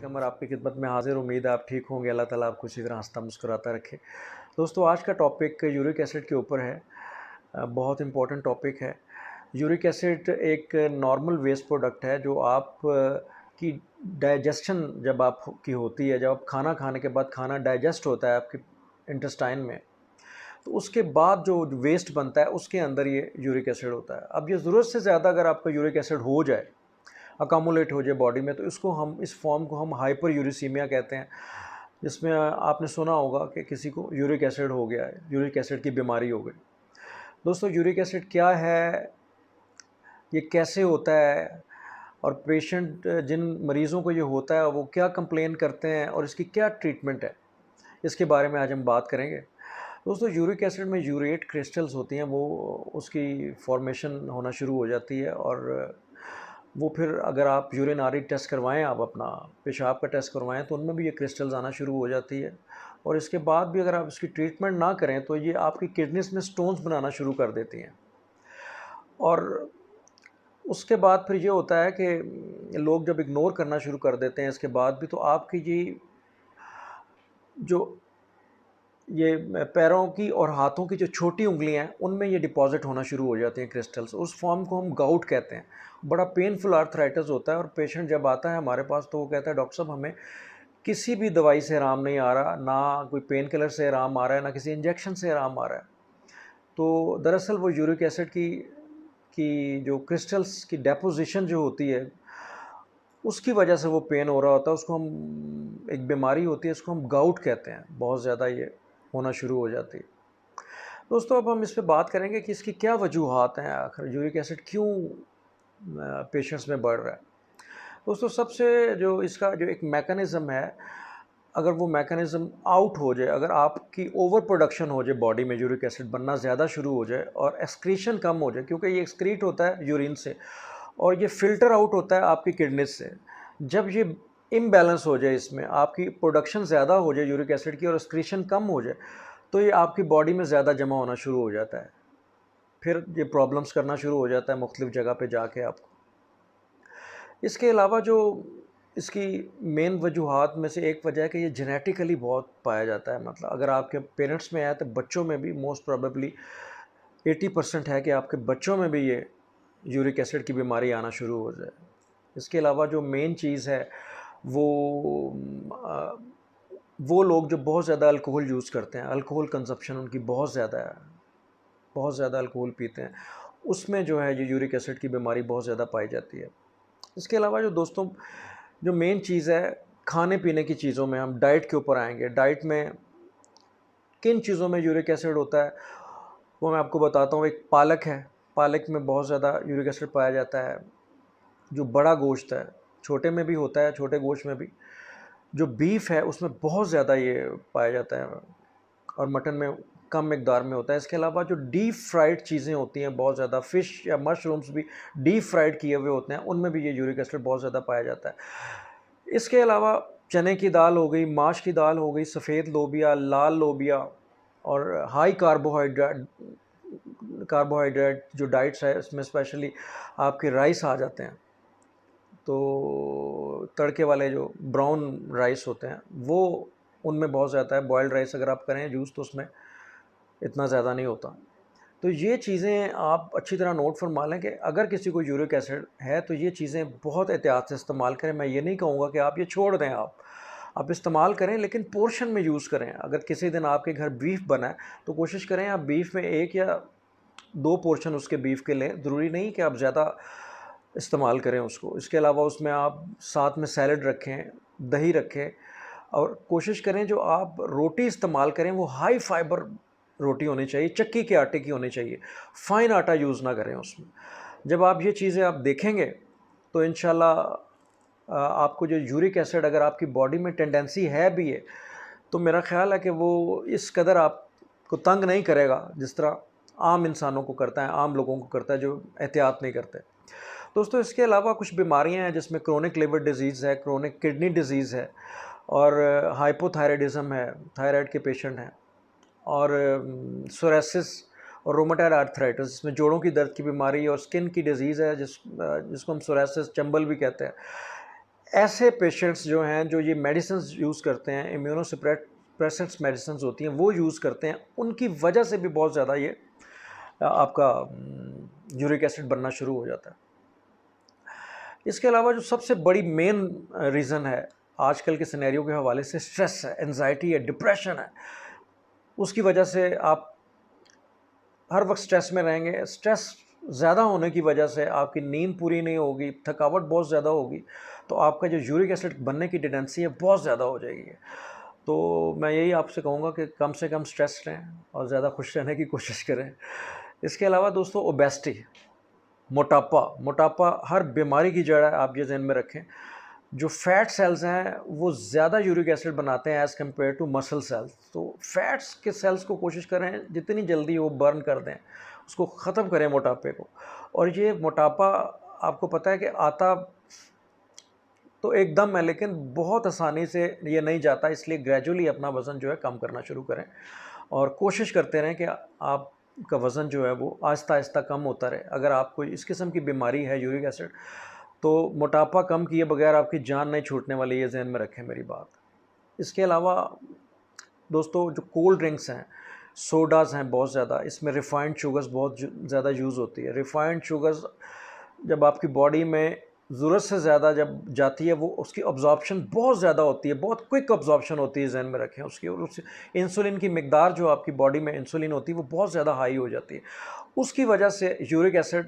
कमर आपकी खिदमत में हाजिर। उम्मीद है आप ठीक होंगे। अल्लाह ताला आपको इसी तरह हंसता मुस्कुराता रखे। दोस्तों, आज का टॉपिक यूरिक एसिड के ऊपर है। बहुत इंपॉर्टेंट टॉपिक है। यूरिक एसिड एक नॉर्मल वेस्ट प्रोडक्ट है जो आप की डाइजेशन जब आपकी होती है, जब आप खाना खाने के बाद खाना डाइजेस्ट होता है आपके इंटेस्टाइन में, तो उसके बाद जो वेस्ट बनता है उसके अंदर ये यूरिक एसिड होता है। अब ये ज़रूरत से ज़्यादा अगर आपका यूरिक एसिड हो जाए, अकामुलेट हो जाए बॉडी में, तो इसको हम इस फॉर्म को हम हाइपर यूरिसीमिया कहते हैं, जिसमें आपने सुना होगा कि किसी को यूरिक एसिड हो गया है, यूरिक एसिड की बीमारी हो गई। दोस्तों, यूरिक एसिड क्या है, ये कैसे होता है, और पेशेंट जिन मरीज़ों को ये होता है वो क्या कंप्लेन करते हैं और इसकी क्या ट्रीटमेंट है, इसके बारे में आज हम बात करेंगे। दोस्तों, यूरिक एसिड में यूरेट क्रिस्टल्स होती हैं, वो उसकी फॉर्मेशन होना शुरू हो जाती है, और वो फिर अगर आप यूरिनरी टेस्ट करवाएं, आप अपना पेशाब का टेस्ट करवाएं, तो उनमें भी ये क्रिस्टल्स आना शुरू हो जाती है। और इसके बाद भी अगर आप इसकी ट्रीटमेंट ना करें तो ये आपकी किडनीज में स्टोन्स बनाना शुरू कर देती हैं। और उसके बाद फिर ये होता है कि लोग जब इग्नोर करना शुरू कर देते हैं इसके बाद भी, तो आपकी जो ये पैरों की और हाथों की जो छोटी उंगलियां हैं उनमें ये डिपॉजिट होना शुरू हो जाती हैं क्रिस्टल्स। उस फॉर्म को हम गाउट कहते हैं। बड़ा पेनफुल आर्थराइटिस होता है, और पेशेंट जब आता है हमारे पास तो वो कहता है, डॉक्टर साहब हमें किसी भी दवाई से आराम नहीं आ रहा, ना कोई पेन किलर से आराम आ रहा है, ना किसी इंजेक्शन से आराम आ रहा है। तो दरअसल वो यूरिक एसिड की जो क्रिस्टल्स की डेपोजिशन जो होती है उसकी वजह से वो पेन हो रहा होता है। उसको हम, एक बीमारी होती है, उसको हम गाउट कहते हैं। बहुत ज़्यादा ये होना शुरू हो जाती है। दोस्तों, अब हम इस पे बात करेंगे कि इसकी क्या वजूहात हैं, आखिर यूरिक एसिड क्यों पेशेंट्स में बढ़ रहा है। दोस्तों, सबसे जो इसका जो एक मैकेनिज़्म है, अगर वो मैकेनिज़्म आउट हो जाए, अगर आपकी ओवर प्रोडक्शन हो जाए बॉडी में, यूरिक एसिड बनना ज़्यादा शुरू हो जाए और एक्सक्रीशन कम हो जाए, क्योंकि ये एक्सक्रीट होता है यूरिन से और ये फ़िल्टर आउट होता है आपकी किडनीज से। जब ये इम्बैलेंस हो जाए, इसमें आपकी प्रोडक्शन ज़्यादा हो जाए यूरिक एसिड की और एक्सक्रीशन कम हो जाए, तो ये आपकी बॉडी में ज़्यादा जमा होना शुरू हो जाता है। फिर ये प्रॉब्लम्स करना शुरू हो जाता है मुख्तलिफ़ जगह पे जाके आपको। इसके अलावा जो इसकी मेन वजूहात में से एक वजह है कि ये जेनेटिकली बहुत पाया जाता है। मतलब अगर आपके पेरेंट्स में है तो बच्चों में भी मोस्ट प्रोबेबली 80% है कि आपके बच्चों में भी ये यूरिक एसिड की बीमारी आना शुरू हो जाए। इसके अलावा जो मेन चीज़ है वो वो लोग जो बहुत ज़्यादा अल्कोहल यूज़ करते हैं, अल्कोहल कंजप्शन उनकी बहुत ज़्यादा है, बहुत ज़्यादा अल्कोहल पीते हैं, उसमें जो है ये यूरिक एसिड की बीमारी बहुत ज़्यादा पाई जाती है। इसके अलावा जो दोस्तों जो मेन चीज़ है, खाने पीने की चीज़ों में हम डाइट के ऊपर आएंगे। डाइट में किन चीज़ों में यूरिक एसिड होता है वो मैं आपको बताता हूँ। एक पालक है, पालक में बहुत ज़्यादा यूरिक एसिड पाया जाता है। जो बड़ा गोश्त है, छोटे में भी होता है, छोटे गोश्त में भी। जो बीफ है उसमें बहुत ज़्यादा ये पाया जाता है, और मटन में कम मिकदार में होता है। इसके अलावा जो डीप फ्राइड चीज़ें होती हैं बहुत ज़्यादा, फ़िश या मशरूम्स भी डीप फ्राइड किए हुए होते हैं, उनमें भी ये यूरिक एसिड बहुत ज़्यादा पाया जाता है। इसके अलावा चने की दाल हो गई, माश की दाल हो गई, सफ़ेद लोबिया, लाल लोबिया, और हाई कार्बोहाइड्रेट जो डाइट्स है इसमें स्पेशली आपके राइस आ जाते हैं। तो तड़के वाले जो ब्राउन राइस होते हैं वो उनमें बहुत ज़्यादा है। बॉयल्ड राइस अगर आप करें यूज़ तो उसमें इतना ज़्यादा नहीं होता। तो ये चीज़ें आप अच्छी तरह नोट फरमा लें कि अगर किसी को यूरिक एसिड है तो ये चीज़ें बहुत एहतियात से इस्तेमाल करें। मैं ये नहीं कहूँगा कि आप ये छोड़ दें, आप इस्तेमाल करें, लेकिन पोर्शन में यूज़ करें। अगर किसी दिन आपके घर बीफ बना है तो कोशिश करें आप बीफ में 1 या 2 पोर्शन उसके बीफ के लें। ज़रूरी नहीं कि आप ज़्यादा इस्तेमाल करें उसको। इसके अलावा उसमें आप साथ में सैलड रखें, दही रखें, और कोशिश करें जो आप रोटी इस्तेमाल करें वो हाई फाइबर रोटी होनी चाहिए, चक्की के आटे की होनी चाहिए, फ़ाइन आटा यूज़ ना करें उसमें। जब आप ये चीज़ें आप देखेंगे तो इंशाल्लाह आपको जो यूरिक एसिड अगर आपकी बॉडी में टेंडेंसी है भी है, तो मेरा ख़्याल है कि वो इस कदर आपको तंग नहीं करेगा जिस तरह आम इंसानों को करता है, आम लोगों को करता है जो एहतियात नहीं करते। दोस्तों, इसके अलावा कुछ बीमारियां हैं जिसमें क्रोनिक लिवर डिजीज़ है, क्रोनिक किडनी डिजीज़ है, और हाइपोथायराइडिज़म है, थायराइड के पेशेंट हैं, और सोरेसिस और रोमेटॉइड आर्थराइटिस, जिसमें जोड़ों की दर्द की बीमारी और स्किन की डिजीज़ है, जिसको हम सोरेसिस चंबल भी कहते हैं। ऐसे पेशेंट्स जो हैं जो ये मेडिसिन यूज़ करते हैं, इम्यूनोसप्रेसेंट्स मेडिसिन होती हैं वो यूज़ करते हैं, उनकी वजह से भी बहुत ज़्यादा ये आपका यूरिक एसिड बनना शुरू हो जाता है। इसके अलावा जो सबसे बड़ी मेन रीज़न है आजकल के सिनेरियो के हवाले से, स्ट्रेस है, एंजाइटी है, डिप्रेशन है। उसकी वजह से आप हर वक्त स्ट्रेस में रहेंगे। स्ट्रेस ज़्यादा होने की वजह से आपकी नींद पूरी नहीं होगी, थकावट बहुत ज़्यादा होगी, तो आपका जो यूरिक एसिड बनने की टेंडेंसी है बहुत ज़्यादा हो जाएगी। तो मैं यही आपसे कहूँगा कि कम से कम स्ट्रेस लें और ज़्यादा खुश रहने की कोशिश करें। इसके अलावा दोस्तों, ओबेसिटी, मोटापा हर बीमारी की जड़ है, आप ये ज़हन में रखें। जो फैट सेल्स हैं वो ज़्यादा यूरिक एसिड बनाते हैं as compare to muscle cells. तो फैट्स के सेल्स को कोशिश करें जितनी जल्दी वो बर्न कर दें, उसको ख़त्म करें मोटापे को। और ये मोटापा आपको पता है कि आता तो एकदम है, लेकिन बहुत आसानी से ये नहीं जाता, इसलिए ग्रेजुअली अपना वज़न जो है कम करना शुरू करें और कोशिश करते रहें कि आपका वज़न जो है वो आहिस्ता आहिस्ता कम होता रहे। अगर आपको इस किस्म की बीमारी है यूरिक एसिड, तो मोटापा कम किए बगैर आपकी जान नहीं छूटने वाली, ये ज़हन में रखें मेरी बात। इसके अलावा दोस्तों, जो कोल्ड ड्रिंक्स हैं, सोडाज़ हैं बहुत ज़्यादा, इसमें रिफ़ाइंड शुगर्स बहुत ज़्यादा यूज़ होती है। रिफ़ाइंड शुगर्स जब आपकी बॉडी में ज़रूरत से ज़्यादा जब जाती है, वो उसकी अब्ज़ॉर्प्शन बहुत ज़्यादा होती है, बहुत क्विक अब्ज़ॉर्प्शन होती है, ज़हन में रखें उसकी। और उस इंसुलिन की मिकदार, जो आपकी बॉडी में इंसुलिन होती है, वो बहुत ज़्यादा हाई हो जाती है। उसकी वजह से यूरिक एसिड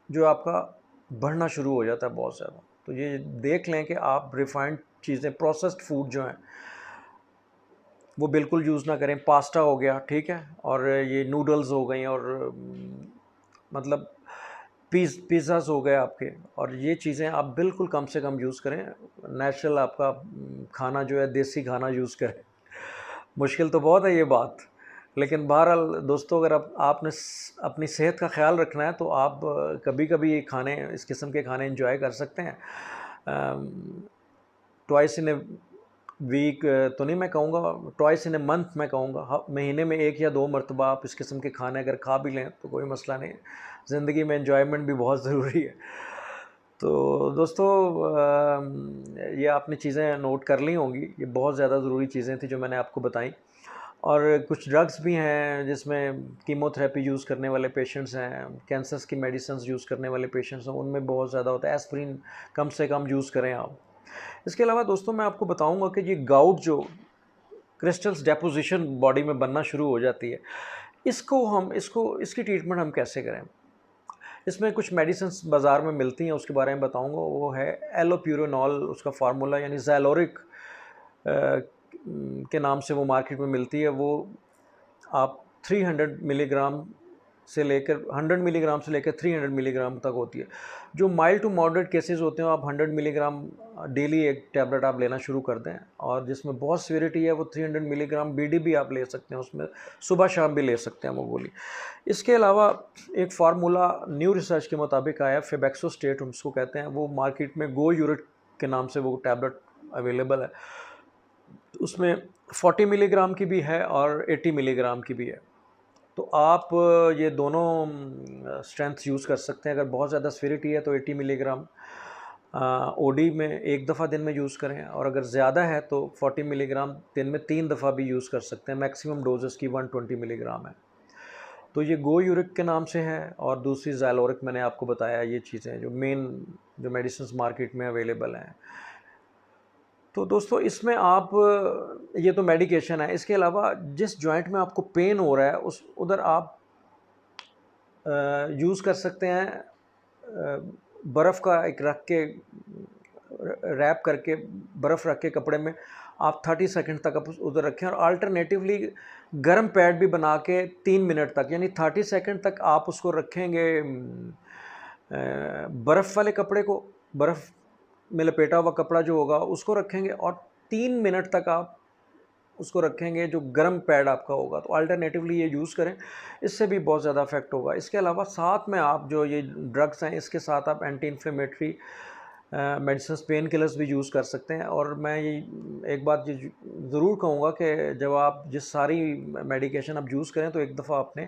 जो आपका बढ़ना शुरू हो जाता है बहुत ज़्यादा। तो ये देख लें कि आप रिफ़ाइंड चीज़ें, प्रोसेस्ड फूड जो हैं वो बिल्कुल यूज़ ना करें। पास्ता हो गया, ठीक है, और ये नूडल्स हो गई, और मतलब पिज़्ज़ाज़ हो गए आपके, और ये चीज़ें आप बिल्कुल कम से कम यूज़ करें। नेचुरल आपका खाना जो है, देसी खाना यूज़ करें। मुश्किल तो बहुत है ये बात, लेकिन बहरहाल दोस्तों, अगर आपने अपनी सेहत का ख्याल रखना है तो आप कभी कभी ये खाने, इस किस्म के खाने इंजॉय कर सकते हैं। ट्वाइस इन ए वीक तो नहीं मैं कहूँगा, ट्वाइस इन ए मंथ मैं कहूँगा। महीने में 1 या 2 मरतबा आप इस किस्म के खाने अगर खा भी लें तो कोई मसला नहीं है। ज़िंदगी में एंजॉयमेंट भी बहुत ज़रूरी है। तो दोस्तों, ये आपने चीज़ें नोट कर ली होंगी, ये बहुत ज़्यादा ज़रूरी चीज़ें थी जो मैंने आपको बताई। और कुछ ड्रग्स भी हैं जिसमें कीमोथेरेपी यूज़ करने वाले पेशेंट्स हैं, कैंसर्स की मेडिसिन यूज़ करने वाले पेशेंट्स हैं, उनमें बहुत ज़्यादा होता है। एस्पिरिन कम से कम यूज़ करें आप। इसके अलावा दोस्तों, मैं आपको बताऊंगा कि ये गाउट, जो क्रिस्टल्स डेपोजिशन बॉडी में बनना शुरू हो जाती है, इसकी ट्रीटमेंट हम कैसे करें। इसमें कुछ मेडिसिन्स बाज़ार में मिलती हैं, उसके बारे में बताऊंगा। वो है एलोप्यूरिनॉल, उसका फार्मूला, यानी ज़ैलोरिक के नाम से वो मार्केट में मिलती है। वो आप 300 मिलीग्राम से लेकर 100 मिलीग्राम से लेकर 300 मिलीग्राम तक होती है। जो माइल्ड टू मॉडरेट केसेस होते हैं, आप 100 मिलीग्राम डेली एक टैबलेट आप लेना शुरू कर दें, और जिसमें बहुत सीवियरिटी है वो 300 मिलीग्राम बीडी भी आप ले सकते हैं, उसमें सुबह शाम भी ले सकते हैं वो गोली। इसके अलावा एक फार्मूला न्यू रिसर्च के मुताबिक आया, फेबेक्सोस्टेट हम उसको कहते हैं, वो मार्केट में गो यूरिट के नाम से वो टैबलेट अवेलेबल है। उसमें 40 मिलीग्राम की भी है और 80 मिलीग्राम की भी है। तो आप ये दोनों स्ट्रेंथ यूज़ कर सकते हैं। अगर बहुत ज़्यादा सीवियरिटी है तो 80 मिलीग्राम ओडी में एक दफ़ा दिन में यूज़ करें, और अगर ज़्यादा है तो 40 मिलीग्राम दिन में 3 दफ़ा भी यूज़ कर सकते हैं। मैक्सिमम डोजेस की 120 मिलीग्राम है। तो ये गो यूरिक के नाम से है, और दूसरी ज़ैलोरिक मैंने आपको बताया। ये चीज़ें जो मेन जो मेडिसिन मार्केट में अवेलेबल हैं। तो दोस्तों, इसमें आप, ये तो मेडिकेशन है। इसके अलावा जिस जॉइंट में आपको पेन हो रहा है उधर आप यूज़ कर सकते हैं बर्फ़ का एक रख के, रैप करके, बर्फ़ रख के कपड़े में आप 30 सेकंड तक आप उधर रखें, और अल्टरनेटिवली गर्म पैड भी बना के 3 मिनट तक, यानी 30 सेकंड तक आप उसको रखेंगे बर्फ़ वाले कपड़े को, बर्फ़ में लपेटा हुआ कपड़ा जो होगा उसको रखेंगे, और 3 मिनट तक आप उसको रखेंगे जो गर्म पैड आपका होगा। तो अल्टरनेटिवली ये यूज़ करें, इससे भी बहुत ज़्यादा इफेक्ट होगा। इसके अलावा साथ में आप जो ये ड्रग्स हैं, इसके साथ आप anti inflammatory medicine, pain killers भी यूज़ कर सकते हैं। और मैं ये एक बात ये ज़रूर कहूँगा कि जब आप जिस सारी मेडिकेशन आप यूज़ करें, तो एक दफ़ा अपने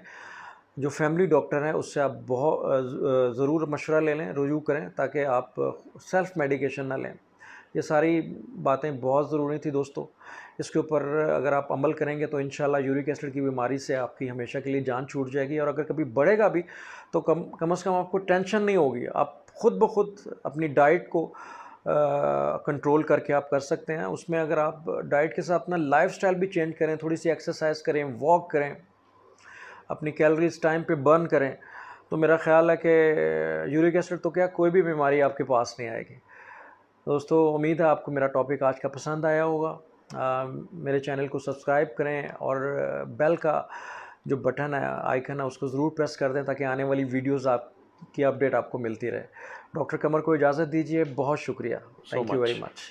जो फैमिली डॉक्टर हैं उससे आप बहुत ज़रूर मशवरा ले लें, रुजू करें, ताकि आप सेल्फ़ मेडिकेशन ना लें। ये सारी बातें बहुत ज़रूरी थी दोस्तों। इसके ऊपर अगर आप अमल करेंगे तो इंशाल्लाह यूरिक एसिड की बीमारी से आपकी हमेशा के लिए जान छूट जाएगी, और अगर कभी बढ़ेगा भी तो कम से कम आपको टेंशन नहीं होगी। आप खुद ब खुद अपनी डाइट को कंट्रोल करके आप कर सकते हैं। उसमें अगर आप डाइट के साथ अपना लाइफस्टाइल भी चेंज करें, थोड़ी सी एक्सरसाइज करें, वॉक करें, अपनी कैलोरीज टाइम पे बर्न करें, तो मेरा ख्याल है कि यूरिक एसिड तो क्या कोई भी बीमारी आपके पास नहीं आएगी। दोस्तों उम्मीद है आपको मेरा टॉपिक आज का पसंद आया होगा। मेरे चैनल को सब्सक्राइब करें और बेल का जो बटन है, आइकन है, उसको ज़रूर प्रेस कर दें ताकि आने वाली वीडियोस आपकी अपडेट आपको मिलती रहे। डॉक्टर कमर को इजाज़त दीजिए। बहुत शुक्रिया। So thank you much. Very much.